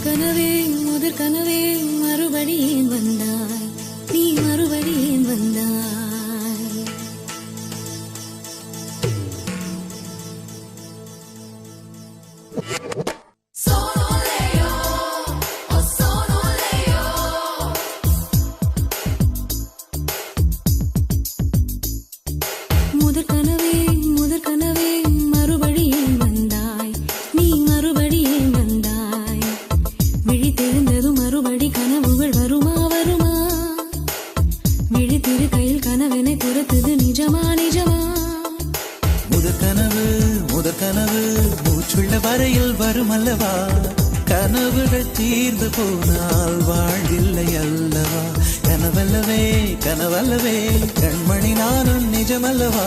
முதற் கனவே மறுபடி ஏன் வந்தாய், நீ மறுபடி ஏன் வந்தாய். முதற் கனவே மறுபடி ஏன் வந்தாய், நீ மறுபடி ஏன் வந்தாய். விழித்தெழுந்ததும் மறுபடி கனவுகள் வருமா வருமா. விழித்திரு கையில் கனவெனை துரத்துது நிஜமா நிஜமா. முதற் கனவு மூச்சுள்ள வரையில் வரும் அல்லவா. கனவுகள் தீர்ந்து போனால் வாழ்வில்லை அல்லவா. கனவல்லவே கண்மணி நானும் நிஜமல்லவா.